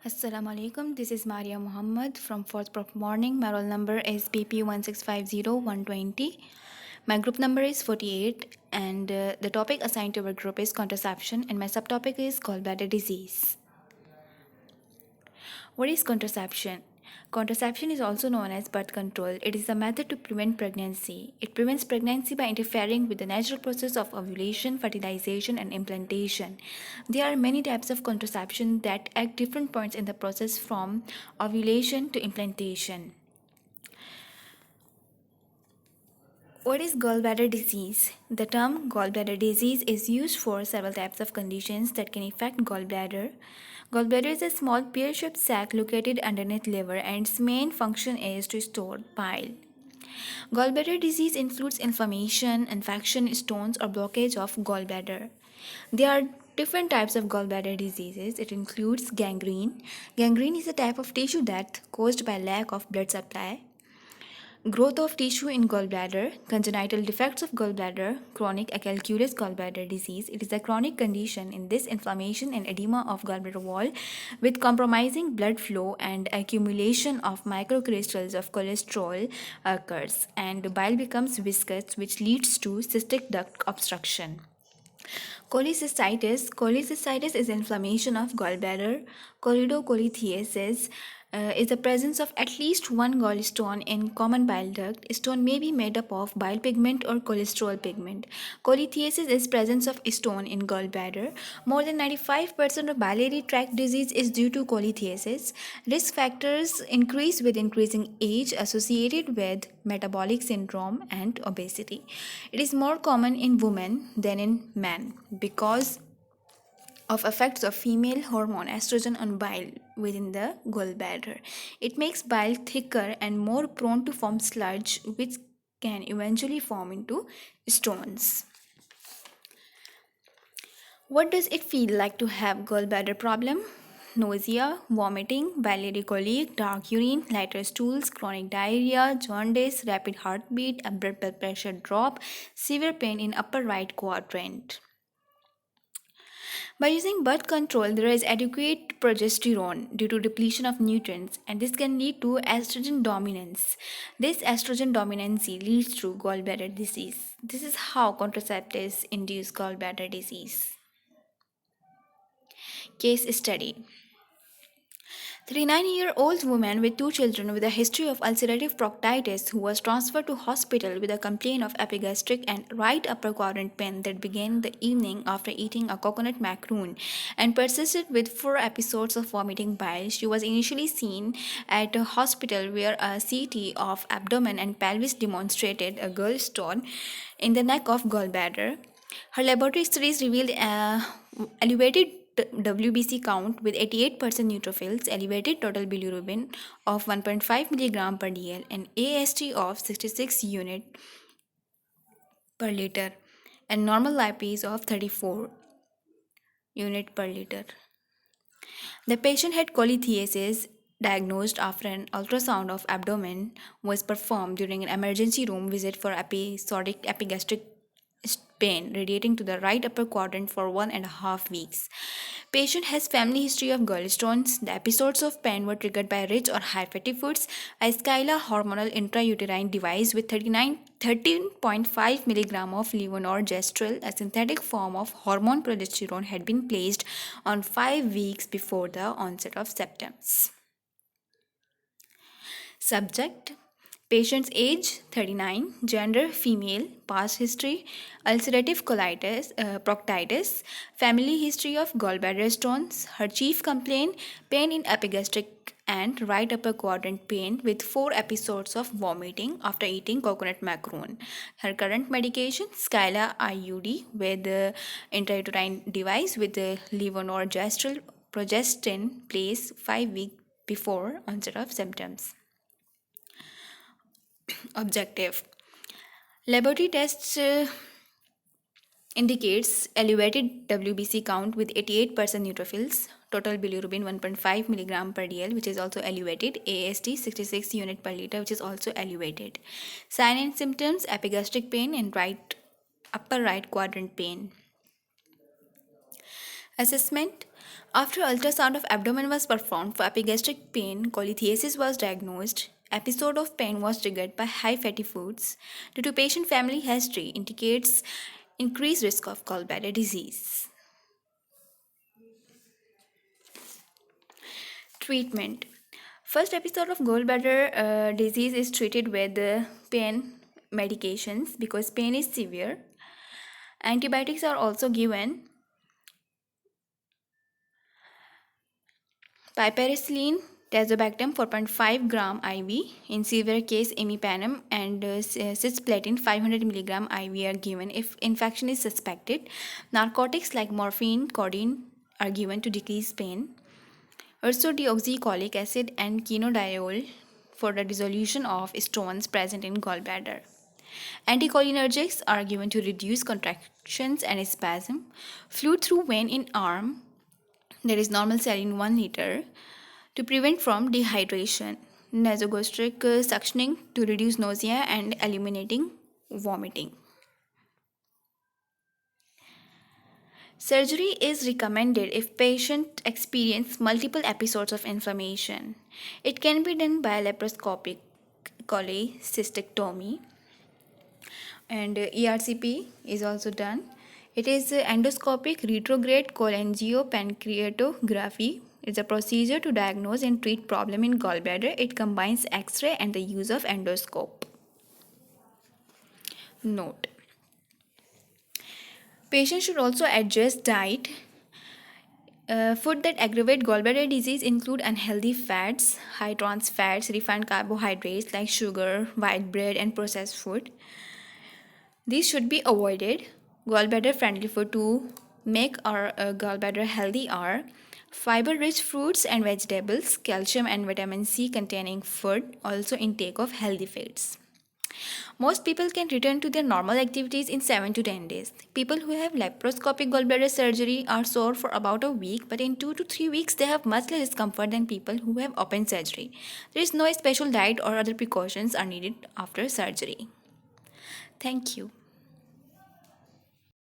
Assalamu alaikum. This is Maria Muhammad from 4th Prop Morning. My roll number is PP1650120. My group number is 48 and the topic assigned to our group is contraception and my subtopic is gallbladder disease. What is contraception? Contraception is also known as birth control. It is a method to prevent pregnancy. It prevents pregnancy by interfering with the natural process of ovulation, fertilization, and implantation. There are many types of contraception that at different points in the process from ovulation to implantation. What is gallbladder disease? The term gallbladder disease is used for several types of conditions that can affect gallbladder. Gallbladder is a small pear-shaped sac located underneath liver and its main function is to store bile. Gallbladder disease includes inflammation, infection, stones, or blockage of gallbladder. There are different types of gallbladder diseases. It includes gangrene. Gangrene is a type of tissue death caused by lack of blood supply. Growth of tissue in gallbladder, congenital defects of gallbladder, chronic acalculous gallbladder disease. It is a chronic condition in this inflammation and edema of gallbladder wall with compromising blood flow and accumulation of microcrystals of cholesterol occurs and bile becomes viscous which leads to cystic duct obstruction. Cholecystitis is inflammation of gallbladder. Choledocholithiasis is the presence of at least one gallstone in common bile duct. Stone may be made up of bile pigment or cholesterol pigment. Cholithiasis is presence of stone in gallbladder. More than 95% of biliary tract disease is due to cholithiasis. Risk factors increase with increasing age associated with metabolic syndrome and obesity. It is more common in women than in men because of effects of female hormone estrogen on bile within the gallbladder. It makes bile thicker and more prone to form sludge which can eventually form into stones. What does it feel like to have gallbladder problem? Nausea, vomiting, biliary colic, dark urine, lighter stools, chronic diarrhea, jaundice, rapid heartbeat, blood pressure drop, severe pain in upper right quadrant. By using birth control, there is adequate progesterone due to depletion of nutrients, and this can lead to estrogen dominance. This estrogen dominancy leads to gallbladder disease. This is how contraceptives induce gallbladder disease. Case study: 39-year-old woman with two children with a history of ulcerative proctitis who was transferred to hospital with a complaint of epigastric and right upper quadrant pain that began the evening after eating a coconut macaroon and persisted with 4 episodes of vomiting bile. She was initially seen at a hospital where a CT of abdomen and pelvis demonstrated a gallstone in the neck of gallbladder. Her laboratory studies revealed elevated WBC count with 88% neutrophils, elevated total bilirubin of 1.5 mg per dl, and AST of 66 unit per liter, and normal lipase of 34 unit per liter. The patient had cholithiasis diagnosed after an ultrasound of abdomen was performed during an emergency room visit for episodic epigastric pain radiating to the right upper quadrant for 1.5 weeks. Patient has family history of gallstones. The episodes of pain were triggered by rich or high fatty foods. A Skyla hormonal intrauterine device with 13.5 mg of levonorgestrel, a synthetic form of hormone progesterone, had been placed on 5 weeks before the onset of symptoms. Subject: patient's age 39, gender female, past history ulcerative colitis, proctitis, family history of gallbladder stones. Her chief complaint: pain in epigastric and right upper quadrant pain with 4 episodes of vomiting after eating coconut macaroon. Her current medication: Skyla IUD with intrauterine device with the levonorgestrel progestin placed 5 weeks before onset of symptoms. Objective: laboratory tests indicates elevated WBC count with 88% neutrophils, total bilirubin 1.5 mg per dl which is also elevated, AST 66 unit per liter which is also elevated. Sign and symptoms: epigastric pain and upper right quadrant pain. Assessment: After ultrasound of abdomen was performed for epigastric pain, cholelithiasis was diagnosed. Episode of pain was triggered by high fatty foods. Due to patient family history, indicates increased risk of gallbladder disease. Treatment. First episode of gallbladder disease is treated with pain medications because pain is severe. Antibiotics are also given. Piperacillin, tazobactam 4.5 gram IV. In severe case, imipenem and cisplatin 500 milligram IV are given if infection is suspected. Narcotics like morphine, codeine are given to decrease pain. Ursodeoxycholic acid and quinodiol for the dissolution of stones present in gallbladder. Anticholinergics are given to reduce contractions and spasm. Fluid through vein in arm, there is normal saline 1 liter to prevent from dehydration. Nasogastric suctioning to reduce nausea and eliminating vomiting. Surgery is recommended if patient experience multiple episodes of inflammation. It can be done by laparoscopic cholecystectomy and ERCP is also done. It is endoscopic retrograde cholangiopancreatography. It's a procedure to diagnose and treat problem in gallbladder. It combines X-ray and the use of endoscope. Note: patients should also adjust diet. Food that aggravate gallbladder disease include unhealthy fats, high trans fats, refined carbohydrates like sugar, white bread, and processed food. These should be avoided. Gallbladder friendly food to make our gallbladder healthy are fiber rich fruits and vegetables, calcium and vitamin C containing food, also intake of healthy fats. Most people can return to their normal activities in 7 to 10 days. People who have laparoscopic gallbladder surgery are sore for about a week, but in 2 to 3 weeks they have much less discomfort than people who have open surgery. There is no special diet or other precautions are needed after surgery. Thank you.